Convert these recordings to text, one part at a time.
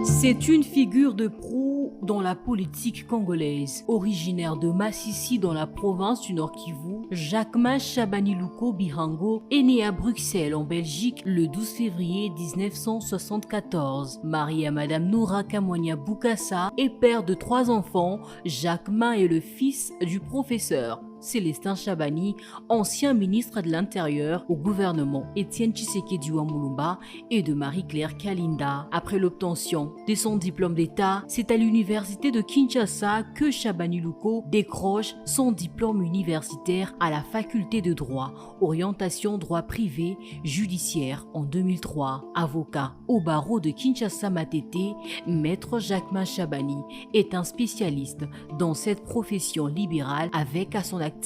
C'est une figure de proue dans la politique congolaise. Originaire de Massissi dans la province du Nord Kivu, Jacquemain Chabani Luko Birango est né à Bruxelles en Belgique le 12 février 1974. Marié à Madame Noura Kamwanya Boukassa et père de 3 enfants, Jacquemain est le fils du professeur Célestin Chabani, ancien ministre de l'Intérieur au gouvernement Étienne Tshisekedi Mulumba et de Marie-Claire Kalinda. Après l'obtention de son diplôme d'État, c'est à l'université de Kinshasa que Chabani Luko décroche son diplôme universitaire à la faculté de droit, orientation droit privé judiciaire en 2003. Avocat au barreau de Kinshasa Matete, Maître Jacquemain Chabani est un spécialiste dans cette profession libérale avec à son actif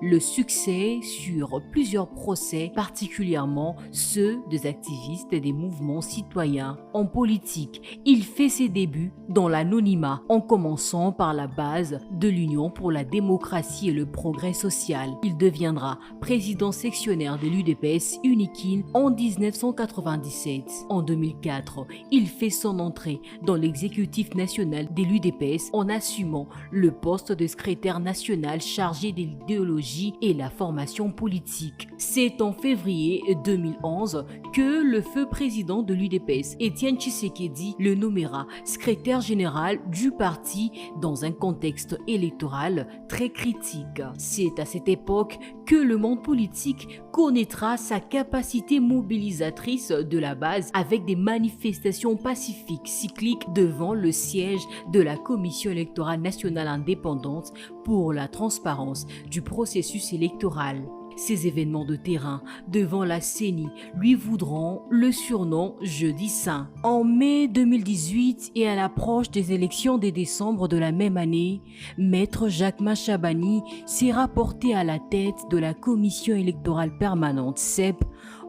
le succès sur plusieurs procès, particulièrement ceux des activistes des mouvements citoyens. En politique, il fait ses débuts dans l'anonymat en commençant par la base de l'Union pour la démocratie et le progrès social. Il deviendra président sectionnaire de l'UDPS Unikin en 1997. En 2004, il fait son entrée dans l'exécutif national de l'UDPS en assumant le poste de secrétaire national chargé de l'idéologie et la formation politique. C'est en février 2011 que le feu président de l'UDPS, Étienne Tshisekedi, le nommera secrétaire général du parti dans un contexte électoral très critique. C'est à cette époque que le monde politique connaîtra sa capacité mobilisatrice de la base avec des manifestations pacifiques cycliques devant le siège de la Commission électorale nationale indépendante pour la transparence du processus électoral. Ces événements de terrain devant la CENI lui voudront le surnom Jeudi Saint. En mai 2018 et à l'approche des élections de décembre de la même année, Maître Jacquemain Chabani s'est rapporté à la tête de la Commission électorale permanente CEP,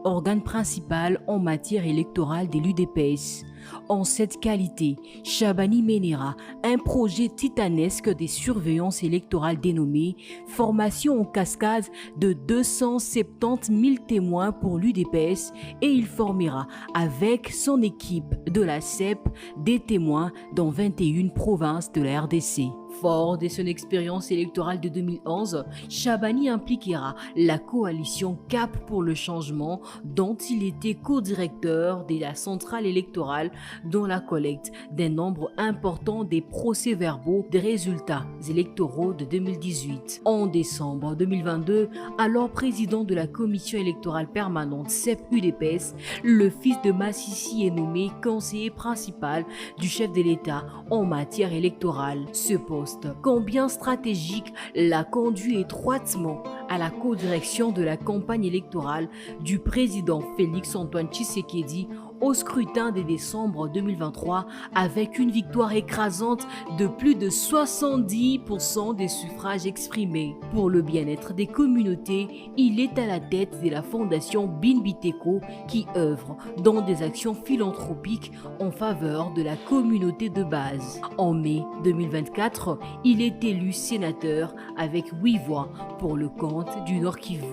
organe principal en matière électorale de l'UDPS. En cette qualité, Chabani mènera un projet titanesque de surveillance électorale dénommé « Formation en cascade de 270 000 témoins pour l'UDPS » et il formera avec son équipe de la CEP des témoins dans 21 provinces de la RDC. Fort de son expérience électorale de 2011, Chabani impliquera la coalition CAP pour le changement dont il était co-directeur de la centrale électorale dans la collecte d'un nombre important des procès-verbaux des résultats électoraux de 2018. En décembre 2022, alors président de la commission électorale permanente CEP-UDPS, le fils de Massissi est nommé conseiller principal du chef de l'État en matière électorale. Ce poste, combien stratégique, l'a conduit étroitement à la co-direction de la campagne électorale du président Félix-Antoine Tshisekedi au scrutin de décembre 2023 avec une victoire écrasante de plus de 70% des suffrages exprimés. Pour le bien-être des communautés, il est à la tête de la fondation Binbiteko qui œuvre dans des actions philanthropiques en faveur de la communauté de base. En mai 2024, il est élu sénateur avec 8 voix pour le compte du Nord Kivu.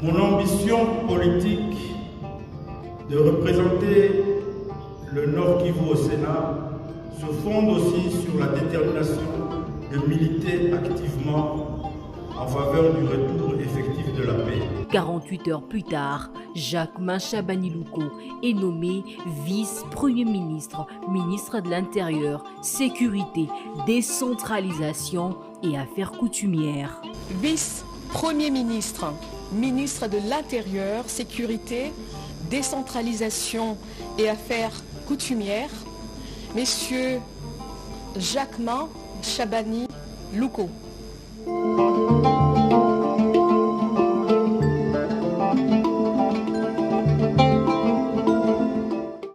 Mon ambition politique de représenter le Nord Kivu au Sénat se fonde aussi sur la détermination de militer activement en faveur du retour effectif de la paix. 48 heures plus tard, Jacquemain Chabani Luko est nommé vice-premier ministre, ministre de l'Intérieur, Sécurité, Décentralisation et Affaires coutumières. Vice-premier ministre, ministre de l'Intérieur, Sécurité, Décentralisation et Affaires coutumières, Messieurs Jacquemain Chabani Luko.